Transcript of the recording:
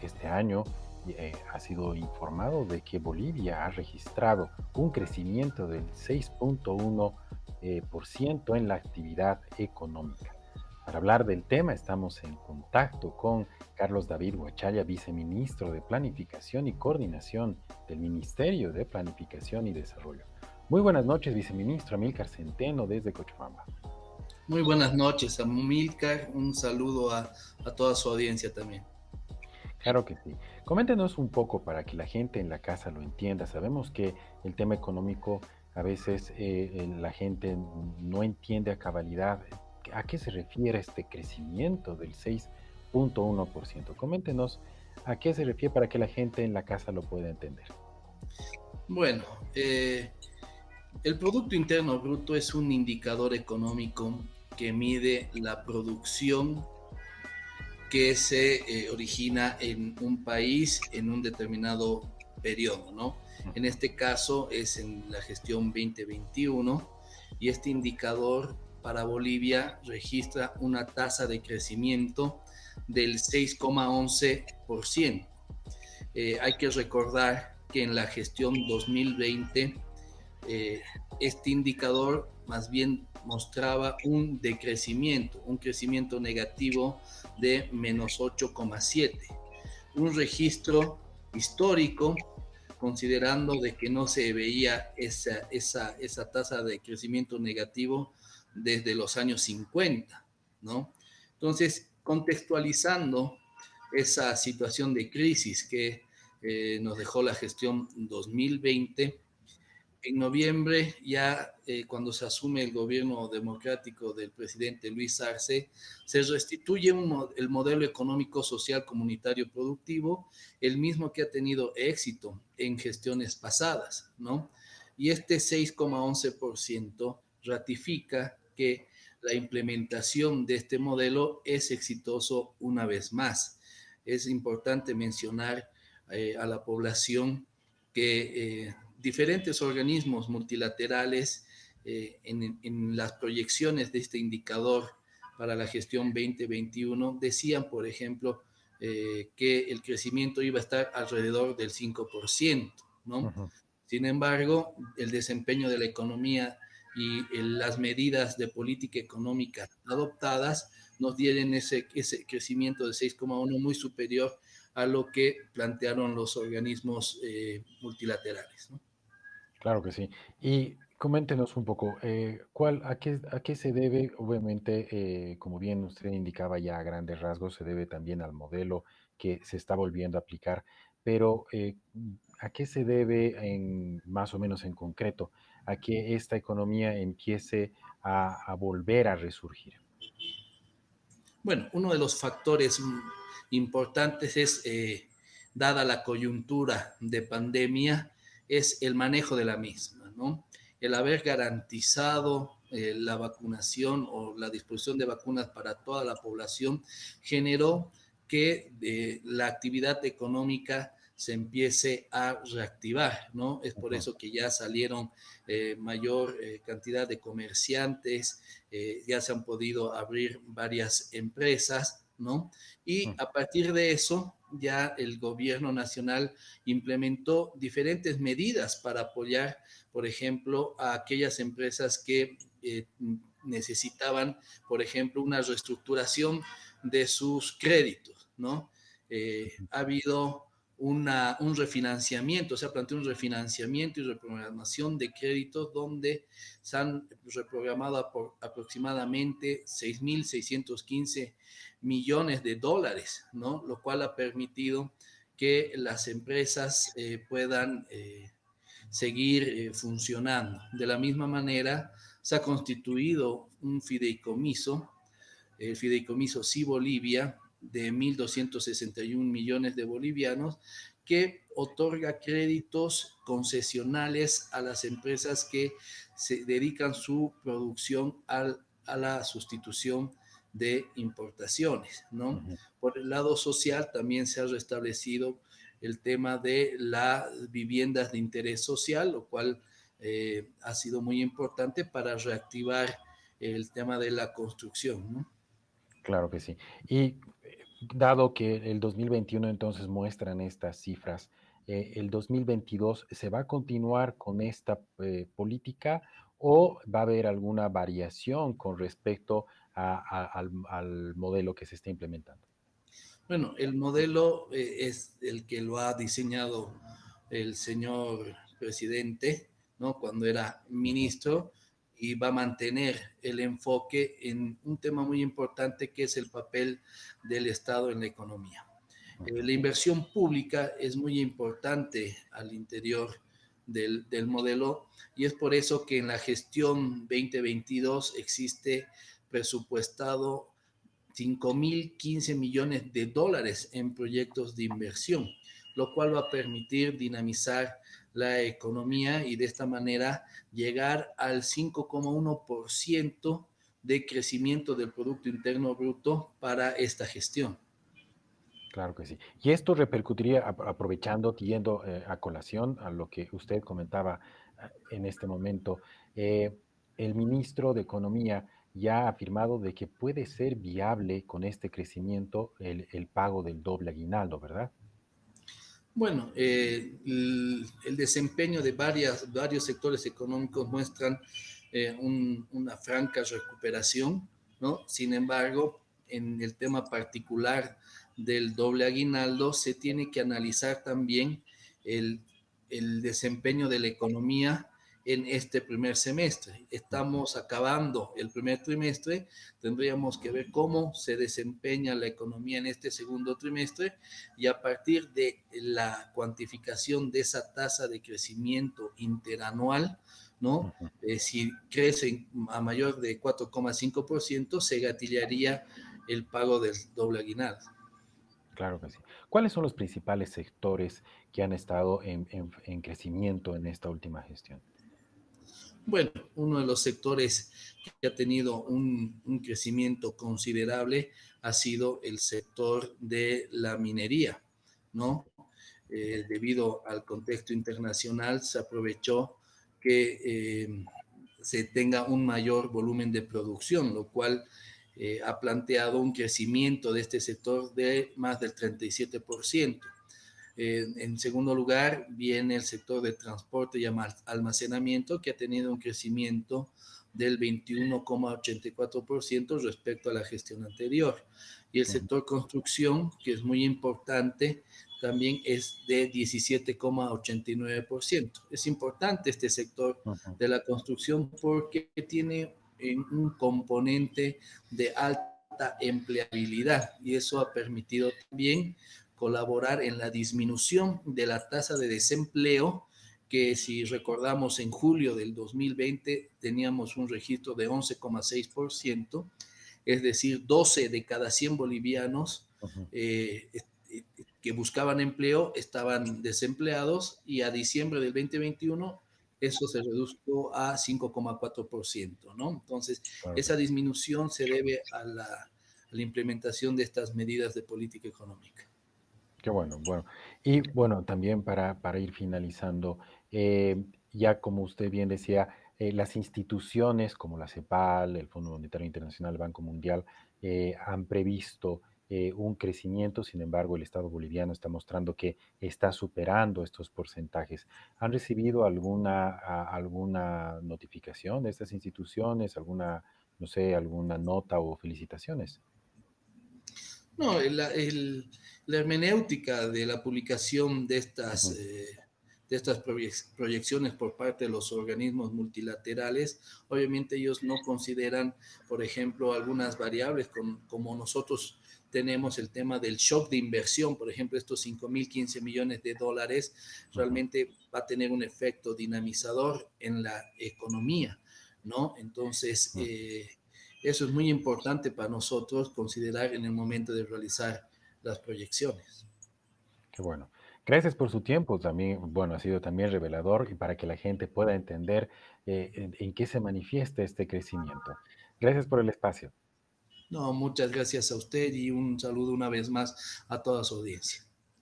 Este año ha sido informado de que Bolivia ha registrado un crecimiento del 6.1% en la actividad económica. Para hablar del tema, estamos en contacto con Carlos David Huachaya, viceministro de Planificación y Coordinación del Ministerio de Planificación y Desarrollo. Muy buenas noches, viceministro Amílcar Centeno, desde Cochabamba. Muy buenas noches, Amilcar. Un saludo a toda su audiencia también. Claro que sí. Coméntenos un poco para que la gente en la casa lo entienda. Sabemos que el tema económico a veces la gente no entiende a cabalidad a qué se refiere este crecimiento del 6.1%. Coméntenos a qué se refiere para que la gente en la casa lo pueda entender. Bueno, eh, el Producto Interno Bruto es un indicador económico que mide la producción que se origina en un país en un determinado periodo, ¿no? En Ujú. este caso es en la gestión 2021 y este indicador para Bolivia registra una tasa de crecimiento del 6,11%. Hay que recordar que en la gestión 2020 eh, este indicador más bien mostraba un decrecimiento, un crecimiento negativo de menos 8,7, un registro histórico considerando de que no se veía esa tasa de crecimiento negativo desde los años 50, ¿no? Entonces, contextualizando esa situación de crisis que nos dejó la gestión 2020, en noviembre, ya cuando se asume el gobierno democrático del presidente Luis Arce, se restituye el modelo económico, social, comunitario, productivo, el mismo que ha tenido éxito en gestiones pasadas, ¿no? Y este 6,11% ratifica que la implementación de este modelo es exitoso una vez más. Es importante mencionar a la población que diferentes organismos multilaterales en las proyecciones de este indicador para la gestión 2021 decían, por ejemplo, que el crecimiento iba a estar alrededor del 5%, ¿no? Ujú. Sin embargo, el desempeño de la economía y las medidas de política económica adoptadas nos dieron ese crecimiento de 6,1 muy superior a lo que plantearon los organismos multilaterales, ¿no? Claro que sí. Y coméntenos un poco, a qué se debe? Obviamente, como bien usted indicaba ya a grandes rasgos, se debe también al modelo que se está volviendo a aplicar, pero ¿a qué se debe más o menos en concreto, a que esta economía empiece a volver a resurgir? Bueno, uno de los factores importantes es, dada la coyuntura de pandemia, es el manejo de la misma, ¿no? El haber garantizado la vacunación o la disposición de vacunas para toda la población generó que la actividad económica se empiece a reactivar, ¿no? Es por Ujú. eso que ya salieron mayor cantidad de comerciantes, ya se han podido abrir varias empresas, ¿no? Y Ujú. a partir de eso, ya el gobierno nacional implementó diferentes medidas para apoyar, por ejemplo, a aquellas empresas que necesitaban, por ejemplo, una reestructuración de sus créditos, ¿no? Ha habido un refinanciamiento, se ha planteado un refinanciamiento y reprogramación de créditos donde se han reprogramado por aproximadamente 6.615 millones de dólares, ¿no? Lo cual ha permitido que las empresas puedan seguir funcionando. De la misma manera, se ha constituido un fideicomiso, el fideicomiso Sí Bolivia, de 1.261 millones de bolivianos, que otorga créditos concesionales a las empresas que se dedican su producción a la sustitución de importaciones, ¿no? Ujú. Por el lado social también se ha restablecido el tema de las viviendas de interés social, lo cual ha sido muy importante para reactivar el tema de la construcción, ¿no? Claro que sí. Y Dado que el 2021 entonces muestran estas cifras, ¿el 2022 se va a continuar con esta política o va a haber alguna variación con respecto al modelo que se está implementando? Bueno, el modelo es el que lo ha diseñado el señor presidente, ¿no? Cuando era Ujú, ministro, y va a mantener el enfoque en un tema muy importante que es el papel del Estado en la economía. ujú, La inversión pública es muy importante al interior del modelo y es por eso que en la gestión 2022 existe presupuestado 5.015 millones de dólares en proyectos de inversión, lo cual va a permitir dinamizar la economía y de esta manera llegar al 5,1% de crecimiento del Producto Interno Bruto para esta gestión. claro que sí. Y esto repercutiría, aprovechando, yendo a colación a lo que usted comentaba en este momento, el ministro de Economía ya ha afirmado de que puede ser viable con este crecimiento el pago del doble aguinaldo, ¿verdad? Bueno, el desempeño de varios sectores económicos muestran una franca recuperación, ¿no? Sin embargo, en el tema particular del doble aguinaldo, se tiene que analizar también el, el desempeño de la economía en este primer semestre. Ujú, Estamos acabando el primer trimestre, tendríamos que ver cómo se desempeña la economía en este segundo trimestre y a partir de la cuantificación de esa tasa de crecimiento interanual, ¿no? ujú. Si crece a mayor de 4,5%, se gatillaría el pago del doble aguinaldo. Claro que sí. ¿Cuáles son los principales sectores que han estado en crecimiento en esta última gestión? Bueno, uno de los sectores que ha tenido un crecimiento considerable ha sido el sector de la minería, ¿no? Debido al contexto internacional, se aprovechó que se tenga un mayor volumen de producción, lo cual ha planteado un crecimiento de este sector de más del 37%. En segundo lugar, viene el sector de transporte y almacenamiento, que ha tenido un crecimiento del 21,84% respecto a la gestión anterior. Y el Ujú, sector construcción, que es muy importante, también es de 17,89%. Es importante este sector ujú, de la construcción porque tiene un componente de alta empleabilidad y eso ha permitido también colaborar en la disminución de la tasa de desempleo, que si recordamos en julio del 2020 teníamos un registro de 11,6%, es decir, 12 de cada 100 bolivianos ujú. eh, que buscaban empleo estaban desempleados y a diciembre del 2021 eso se redujo a 5,4%, ¿no? Entonces, Claro que esa sí. disminución se debe a la implementación de estas medidas de política económica. Qué bueno, bueno. Y bueno, también para ir finalizando, ya como usted bien decía, las instituciones como la CEPAL, el Fondo Monetario Internacional, el Banco Mundial, han previsto un crecimiento. Sin embargo, el Estado boliviano está mostrando que está superando estos porcentajes. ¿Han recibido alguna notificación de estas instituciones, alguna, no sé, alguna nota o felicitaciones? No, la hermenéutica de la publicación Ujú, de estas proyecciones por parte de los organismos multilaterales, obviamente ellos no consideran, por ejemplo, algunas variables como nosotros tenemos el tema del shock de inversión, por ejemplo, estos 5.015 millones de dólares ujú, realmente va a tener un efecto dinamizador en la economía, ¿no? Entonces, ujú. eso es muy importante para nosotros considerar en el momento de realizar las proyecciones. Qué bueno. Gracias por su tiempo. También, bueno, ha sido también revelador y para que la gente pueda entender en qué se manifiesta este crecimiento. Gracias por el espacio. No, muchas gracias a usted y un saludo una vez más a toda su audiencia.